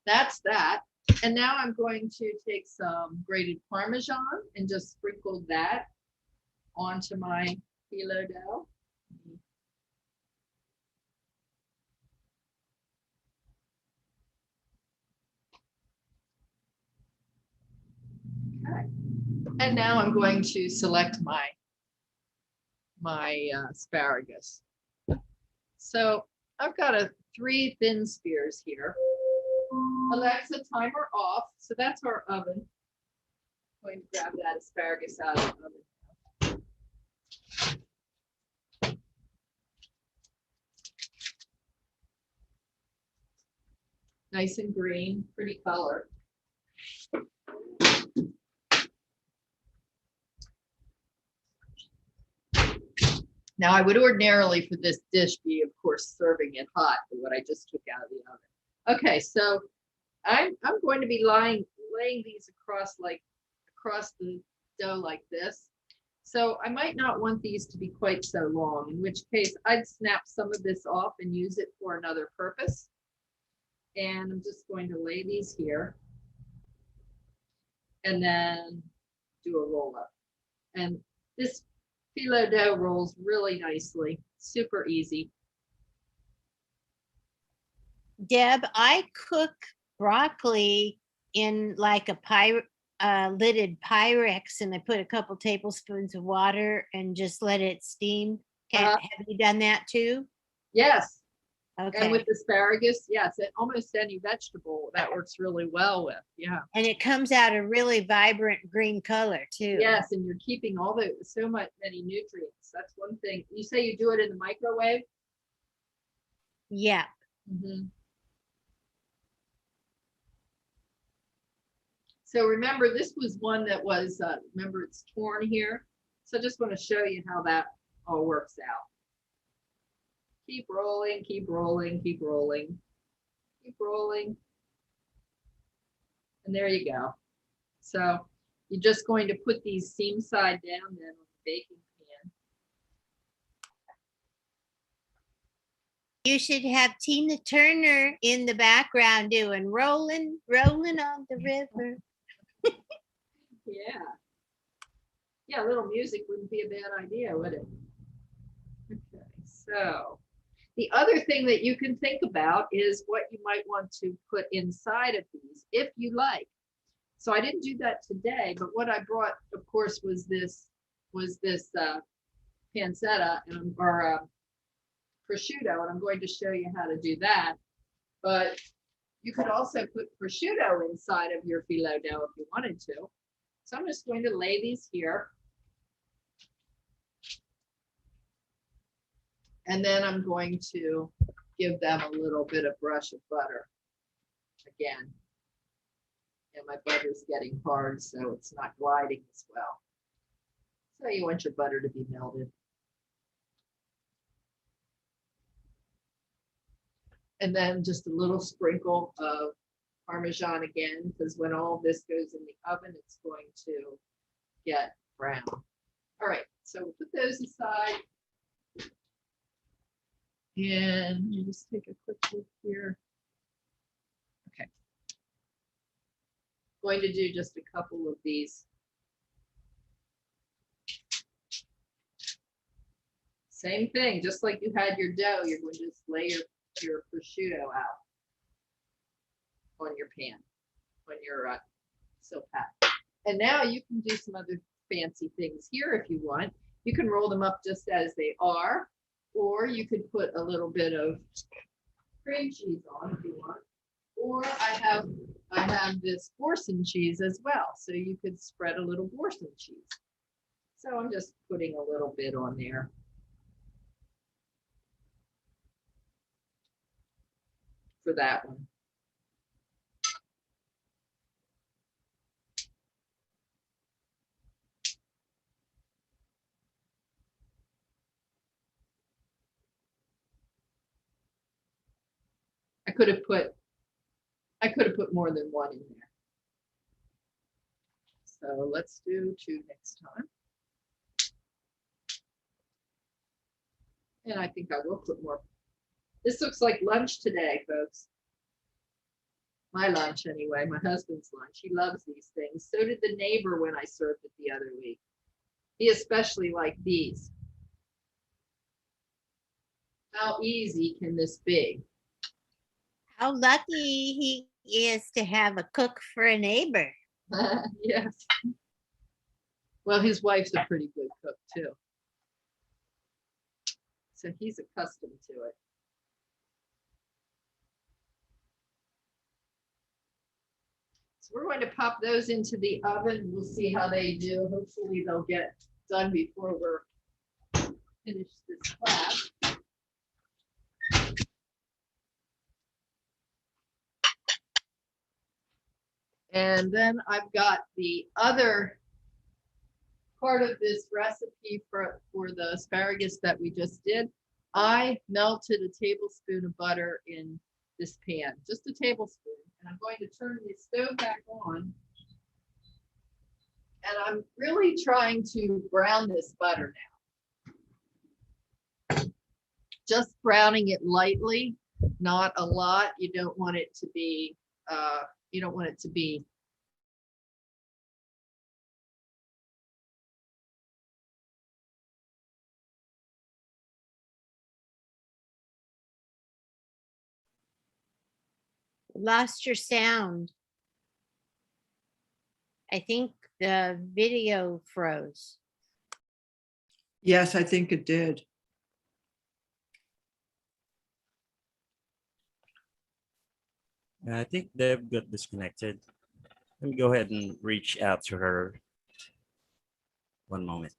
S2: that's that. And now I'm going to take some grated Parmesan and just sprinkle that onto my phyllo dough. Okay. And now I'm going to select my asparagus. So I've got 3 thin spears here. Alexa, timer off. So that's our oven. I'm going to grab that asparagus out of the oven. Nice and green, pretty color. Now I would ordinarily for this dish be, of course, serving it hot, but what I just took out of the oven. Okay, so I'm going to be laying these across the dough like this. So I might not want these to be quite so long, in which case I'd snap some of this off and use it for another purpose. And I'm just going to lay these here and then do a roll up. And this phyllo dough rolls really nicely, super easy.
S3: Deb, I cook broccoli in like a lidded Pyrex, and I put a couple tablespoons of water and just let it steam. Have you done that too?
S2: Yes.
S3: Okay.
S2: And with asparagus, yes, and almost any vegetable that works really well with. Yeah.
S3: And it comes out a really vibrant green color too.
S2: Yes, and you're keeping many nutrients. That's one thing. You say you do it in the microwave?
S3: Yeah.
S2: Mm-hmm. So remember, this was one that was, remember it's torn here. So I just want to show you how that all works out. Keep rolling, keep rolling, keep rolling, keep rolling. And there you go. So you're just going to put these seam side down then on the baking pan.
S3: You should have Tina Turner in the background doing rolling, rolling on the river.
S2: Yeah. Yeah, a little music wouldn't be a bad idea, would it? Okay, so the other thing that you can think about is what you might want to put inside of these, if you like. So I didn't do that today, but what I brought, of course, was this pancetta or prosciutto, and I'm going to show you how to do that. But you could also put prosciutto inside of your phyllo dough if you wanted to. So I'm just going to lay these here. And then I'm going to give them a little bit of brush of butter again. And my butter's getting hard, so it's not gliding as well. So you want your butter to be melted. And then just a little sprinkle of Parmesan again, because when all this goes in the oven, it's going to get brown. All right, so we'll put those aside. And you just take a quick look here. Okay. Going to do just a couple of these. Same thing, just like you had your dough, you're going to just lay your prosciutto out on your pan, on your silk pat. And now you can do some other fancy things here if you want. You can roll them up just as they are, or you could put a little bit of cream cheese on if you want. Or I have this Borson cheese as well, so you could spread a little Borson cheese. So I'm just putting a little bit on there. For that one. I could have put more than one in there. So let's do 2 next time. And I think I will put more. This looks like lunch today, folks. My lunch anyway, my husband's lunch. He loves these things. So did the neighbor when I served it the other week. He especially liked these. How easy can this be?
S3: How lucky he is to have a cook for a neighbor.
S2: Yes. Well, his wife's a pretty good cook too. So he's accustomed to it. So we're going to pop those into the oven. We'll see how they do. Hopefully they'll get done before we're finished this class. And then I've got the other part of this recipe for the asparagus that we just did. I melted a tablespoon of butter in this pan, just a tablespoon. And I'm going to turn the stove back on. And I'm really trying to brown this butter now. Just browning it lightly, not a lot. You don't want it to be,
S3: Lost your sound. I think the video froze.
S5: Yes, I think it did.
S1: I think Deb got disconnected. Let me go ahead and reach out to her. One moment.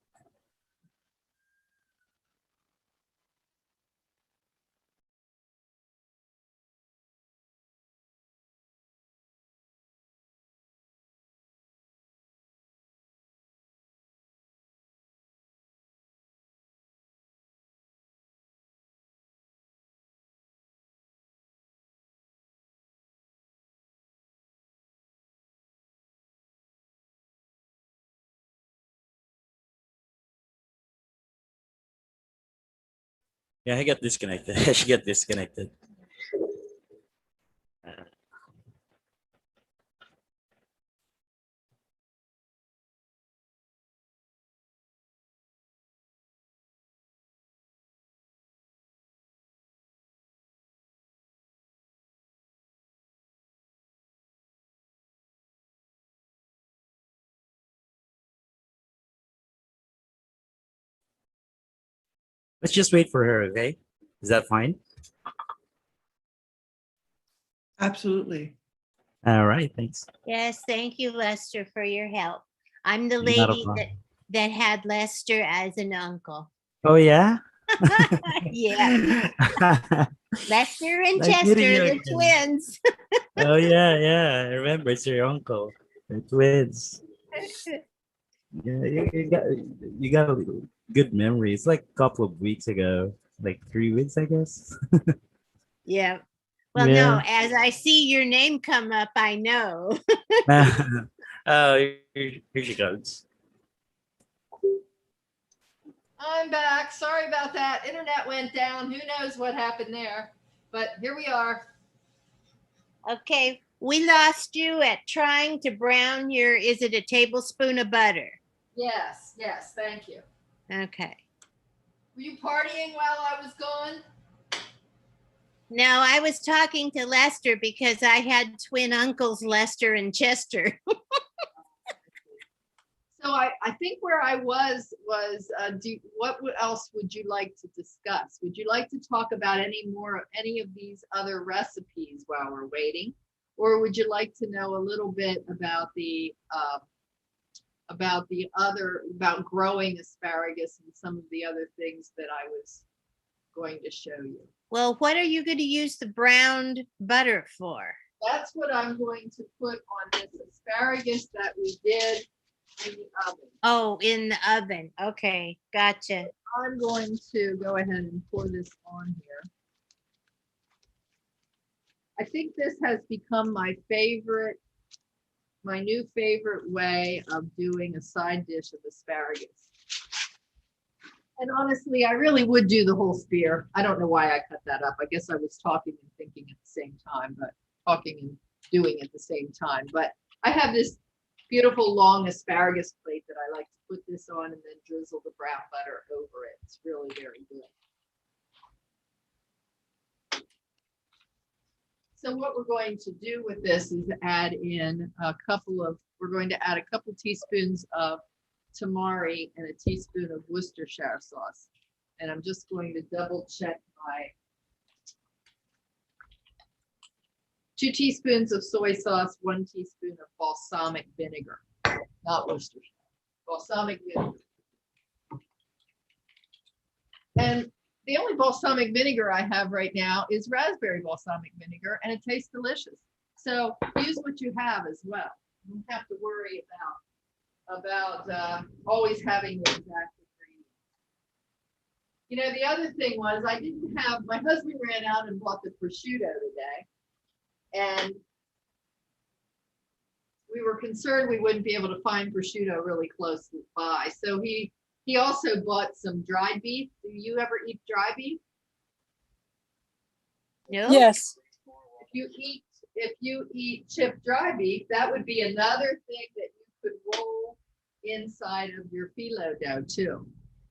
S1: Yeah, I got disconnected. She got disconnected. Let's just wait for her, okay? Is that fine?
S5: Absolutely.
S1: All right, thanks.
S3: Yes, thank you, Lester, for your help. I'm the
S1: Not a
S3: lady
S1: problem.
S3: that had Lester as an uncle.
S1: Oh, yeah?
S3: Yeah, Lester and
S1: Nice meeting
S3: Chester,
S1: you
S3: the
S1: again.
S3: twins.
S1: Oh, yeah. I remember it's your uncle. They're twins. Yeah, you got a good memory. It's like a couple of weeks ago, like 3 weeks, I guess.
S3: Yeah. Well,
S1: Yeah.
S3: no, as I see your name come up, I know.
S1: Oh, here she goes.
S2: I'm back. Sorry about that. Internet went down. Who knows what happened there? But here we are.
S3: Okay, we lost you at trying to brown your, is it a tablespoon of butter?
S2: Yes, thank you.
S3: Okay.
S2: Were you partying while I was gone?
S3: No, I was talking to Lester because I had twin uncles, Lester and Chester.
S2: So I think where I was, else would you like to discuss? Would you like to talk about any of these other recipes while we're waiting? Or would you like to know a little bit about about growing asparagus and some of the other things that I was going to show you?
S3: Well, what are you going to use the browned butter for?
S2: That's what I'm going to put on this asparagus that we did in the oven.
S3: Oh, in the oven. Okay, gotcha.
S2: I'm going to go ahead and pour this on here. I think this has become my new favorite way of doing a side dish of asparagus. And honestly, I really would do the whole spear. I don't know why I cut that up. I guess I was talking and thinking at the same time, but talking and doing at the same time. But I have this beautiful long asparagus plate that I like to put this on and then drizzle the brown butter over it. It's really very good. So what we're going to do with this is add in we're going to add a couple teaspoons of tamari and a teaspoon of Worcestershire sauce. And I'm just going to double check my 2 teaspoons of soy sauce, 1 teaspoon of balsamic vinegar, not Worcestershire, balsamic vinegar. And the only balsamic vinegar I have right now is raspberry balsamic vinegar, and it tastes delicious. So use what you have as well. You don't have to worry about always having the exact ingredient. You know, the other thing was my husband ran out and bought the prosciutto today. And we were concerned we wouldn't be able to find prosciutto really close by. So he also bought some dried beef. Do you ever eat dry beef?
S3: No?
S8: Yes.
S2: If you eat chipped dry beef, that would be another thing that you could roll inside of your phyllo dough too.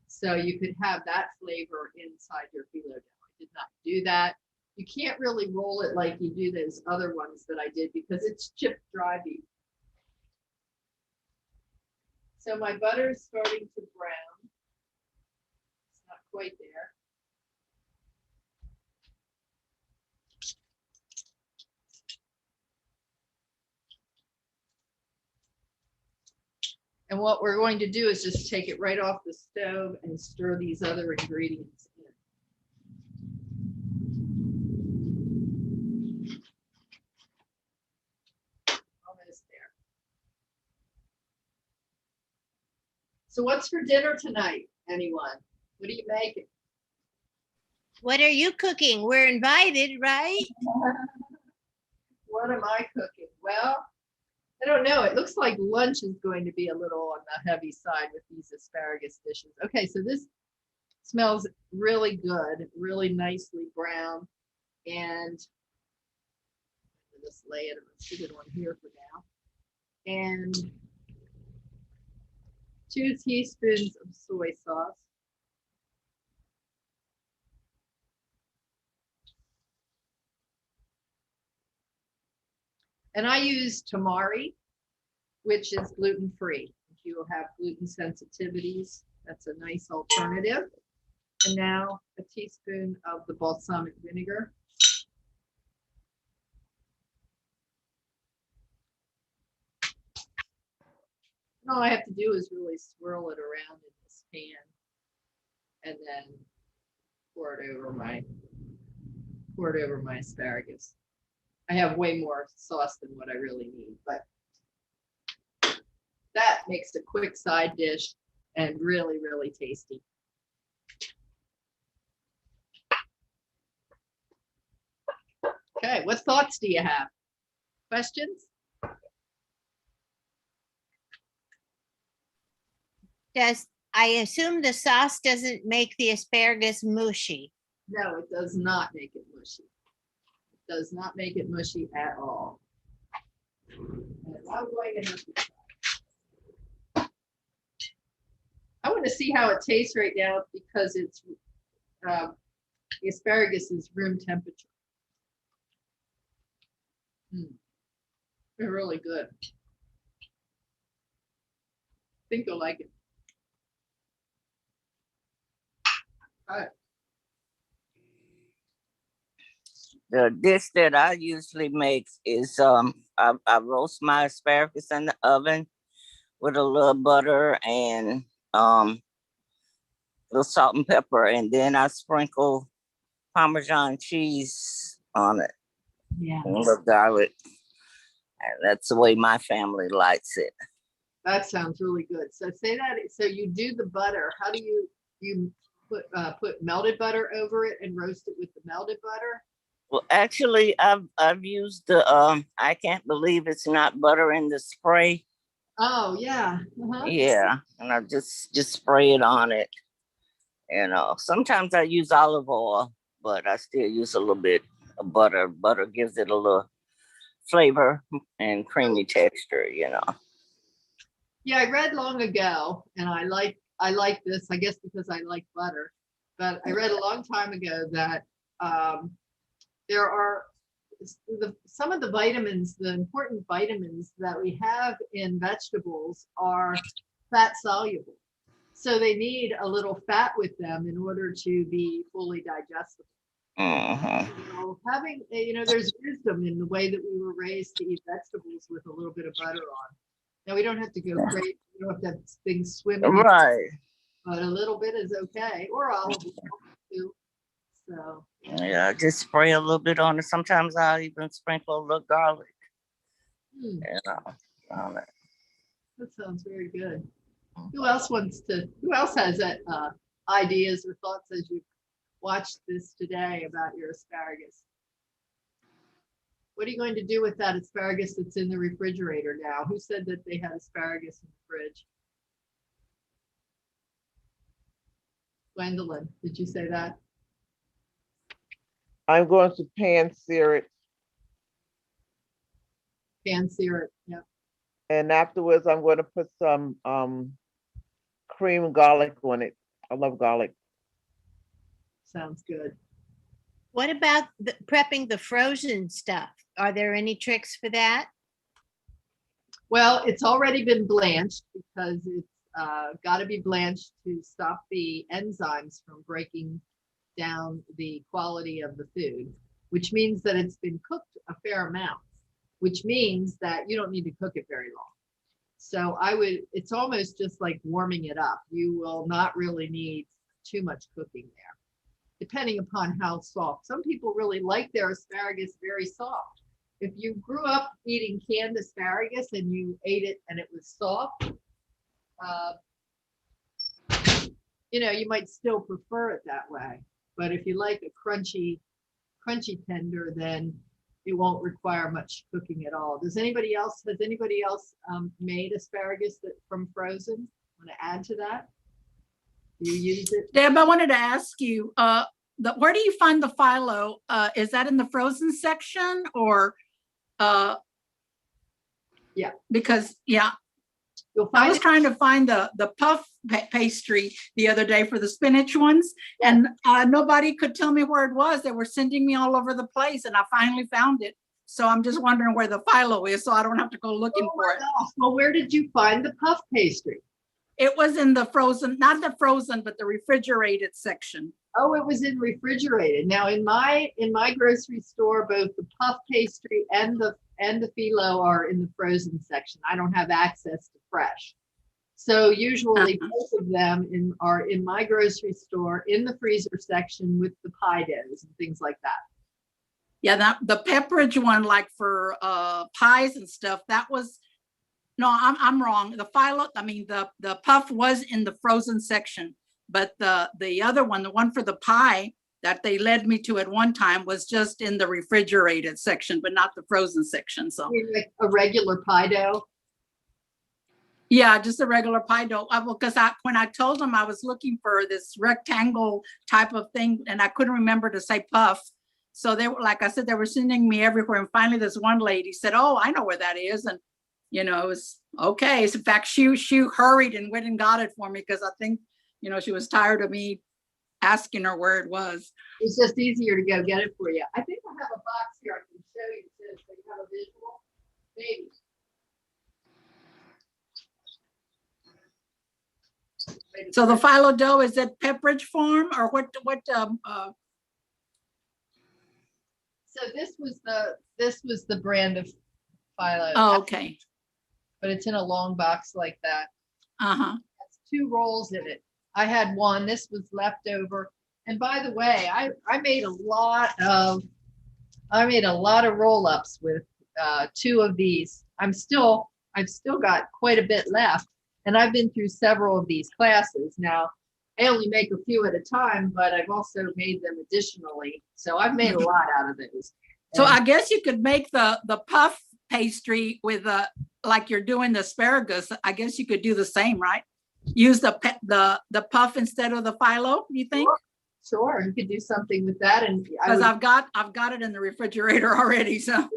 S2: So you could have that flavor inside your phyllo dough. I did not do that. You can't really roll it like you do those other ones that I did because it's chipped dry beef. So my butter is starting to brown. It's not quite there. And what we're going to do is just take it right off the stove and stir these other ingredients in. Almost there. So what's for dinner tonight, anyone? What are you making?
S3: What are you cooking? We're invited, right?
S2: What am I cooking? Well, I don't know. It looks like lunch is going to be a little on the heavy side with these asparagus dishes. Okay, so this smells really good, really nicely brown. And I'll just lay it, a good one here for now. And 2 teaspoons of soy sauce. And I use tamari, which is gluten-free. If you have gluten sensitivities, that's a nice alternative. And now a teaspoon of the balsamic vinegar. And all I have to do is really swirl it around in this pan and then pour it over my asparagus. I have way more sauce than what I really need, but that makes a quick side dish and really, really tasty. Okay, what thoughts do you have? Questions?
S3: I assume the sauce doesn't make the asparagus mushy.
S2: No, it does not make it mushy. It does not make it mushy at all. And I'm going to have to try. I want to see how it tastes right now because it's the asparagus is room temperature. They're really good. think you'll like it. All right.
S7: The dish that I usually make is I roast my asparagus in the oven with a little butter and little salt and pepper, and then I sprinkle Parmesan cheese on it
S2: Yeah,
S7: and a little garlic. And that's the way my family likes it.
S2: that sounds really good. So say that. So you do the butter. How do you put melted butter over it and roast it with the melted butter?
S7: Well, actually, I've used the I can't believe it's not butter in the spray.
S2: Oh yeah.
S7: Yeah, and I just spray it on it. You know, sometimes I use olive oil, but I still use a little bit of butter. Butter gives it a little flavor and creamy texture, you know.
S2: Yeah, I read long ago, and I like this, I guess because I like butter, but I read a long time ago that there are some of the vitamins, the important vitamins that we have in vegetables are fat soluble. So they need a little fat with them in order to be fully digestible. So having, there's wisdom in the way that we were raised to eat vegetables with a little bit of butter on. Now we don't have to go crazy. We don't have to have things swimming.
S7: Right.
S2: But a little bit is okay, or olive oil too. So
S7: yeah, just spray a little bit on it. Sometimes I'll even sprinkle a little garlic. You know, on it.
S2: That sounds very good. Who else has that ideas or thoughts as you watched this today about your asparagus? What are you going to do with that asparagus that's in the refrigerator now? Who said that they had asparagus in the fridge? Gwendolyn, did you say that?
S4: I'm going to pan sear it,
S2: Pan sear it, yeah.
S4: and afterwards I'm going to put some cream garlic on it. I love garlic.
S2: Sounds good.
S3: What about prepping the frozen stuff? Are there any tricks for that?
S2: Well, it's already been blanched because it's got to be blanched to stop the enzymes from breaking down the quality of the food, which means that it's been cooked a fair amount, which means that you don't need to cook it very long. So it's almost just like warming it up. You will not really need too much cooking there, depending upon how soft. Some people really like their asparagus very soft. If you grew up eating canned asparagus and you ate it and it was soft, you might still prefer it that way. But if you like a crunchy tender, then it won't require much cooking at all. Has anybody else made asparagus from frozen? Want to add to that? Do you use it?
S8: Deb, I wanted to ask you, where do you find the phyllo? Is that in the frozen section or?
S2: Yeah.
S8: Because, yeah.
S2: You'll
S8: I
S2: find
S8: was trying to find the puff pastry the other day for the spinach ones, and nobody could tell me where it was. They were sending me all over the place, and I finally found it. So I'm just wondering where the phyllo is, so I don't have to go looking for it.
S2: Well, where did you find the puff pastry?
S8: It was in the frozen, not the frozen, but the refrigerated section.
S2: Oh, it was in refrigerated. Now in my grocery store, both the puff pastry and the phyllo are in the frozen section. I don't have access to fresh. So usually both of them are in my grocery store in the freezer section with the pie doughs and things like that.
S8: Yeah, the Pepperidge one, like for pies and stuff, that was, no, I'm wrong. The phyllo, I mean, the puff was in the frozen section, but the other one, the one for the pie that they led me to at one time, was just in the refrigerated section, but not the frozen section. So
S2: like a regular pie dough.
S8: Yeah, just a regular pie dough. Because when I told them I was looking for this rectangle type of thing, and I couldn't remember to say puff. So they were, like I said, they were sending me everywhere. And finally, this one lady said, "Oh, I know where that is." And, it was okay. So in fact, she hurried and went and got it for me because I think, she was tired of me asking her where it was.
S2: It's just easier to go get it for you. I think I have a box here I can show you too, so you have a visual. Maybe.
S8: So the phyllo dough, is it Pepperidge Farm or what,
S2: So this was the brand of phyllo.
S8: oh, okay.
S2: But it's in a long box like that.
S8: Uh-huh.
S2: It's 2 rolls in it. I had one, this was left over. And by the way, I made a lot of roll-ups with 2 of these. I've still got quite a bit left. And I've been through several of these classes. Now, I only make a few at a time, but I've also made them additionally. So I've made a lot out of those.
S8: So
S2: And
S8: I guess you could make the puff pastry with like you're doing the asparagus. I guess you could do the same, right? Use the puff instead of the phyllo, you think?
S2: sure, you could do something with that. And
S8: Because I've got it in the refrigerator already. So
S2: yeah,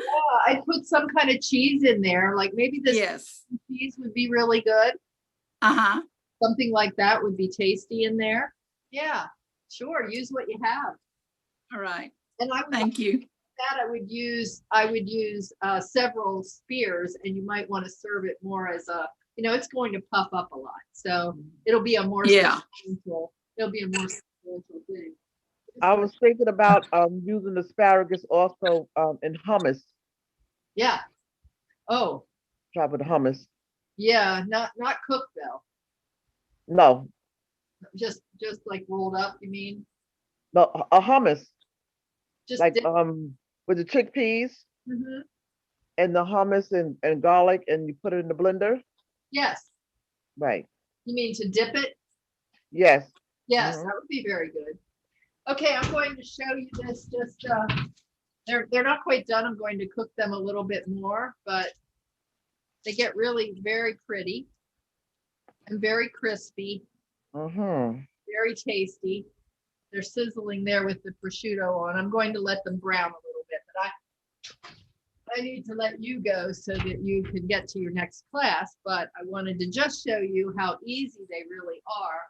S2: I'd put some kind of cheese in there, like maybe this
S8: yes.
S2: cheese would be really good.
S8: Uh-huh.
S2: Something like that would be tasty in there. Yeah, sure. Use what you have.
S8: All right.
S2: And I would
S8: Thank you.
S2: that I would use several spears, and you might want to serve it more as a, it's going to puff up a lot. So it'll be a more substantial thing.
S4: I was thinking about using asparagus also in hummus.
S2: Yeah. Oh,
S4: Try with hummus.
S2: yeah. Not cooked though.
S4: No,
S2: Just like rolled up, you mean?
S4: no, a hummus
S2: Just
S4: like
S2: dip.
S4: with the chickpeas
S2: Mhm.
S4: and the hummus and garlic, and you put it in the blender.
S2: Yes.
S4: Right.
S2: You mean to dip it?
S4: Yes.
S2: Yes,
S4: Mhm.
S2: that would be very good. Okay, I'm going to show you this. Just they're not quite done. I'm going to cook them a little bit more, but they get really very pretty and very crispy,
S4: Mm-hmm.
S2: very tasty. They're sizzling there with the prosciutto on. I'm going to let them brown a little bit, but I need to let you go so that you can get to your next class. But I wanted to just show you how easy they really are.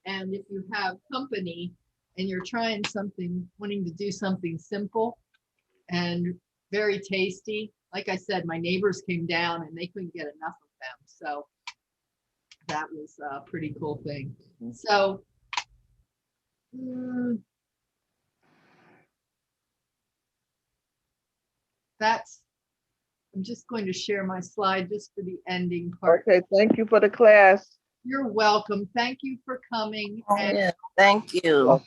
S2: And if you have company and you're trying something, wanting to do something simple and very tasty, like I said, my neighbors came down and they couldn't get enough of them. So that was a pretty cool thing. So I'm just going to share my slide just for the ending part.
S4: Okay. Thank you for the class.
S2: You're welcome. Thank you for coming and
S7: Yeah, thank you.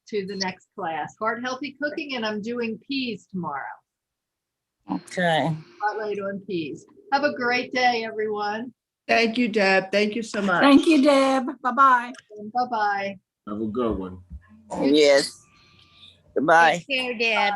S2: to the next class. Heart Healthy Cooking, and I'm doing peas tomorrow.
S7: Okay.
S2: Spotlight on peas. Have a great day, everyone.
S5: Thank you, Deb. Thank you so much.
S8: Thank you, Deb. Bye-bye.
S2: Bye-bye.
S6: Have a good one.
S7: Yes. Goodbye.
S3: Take care, Deb.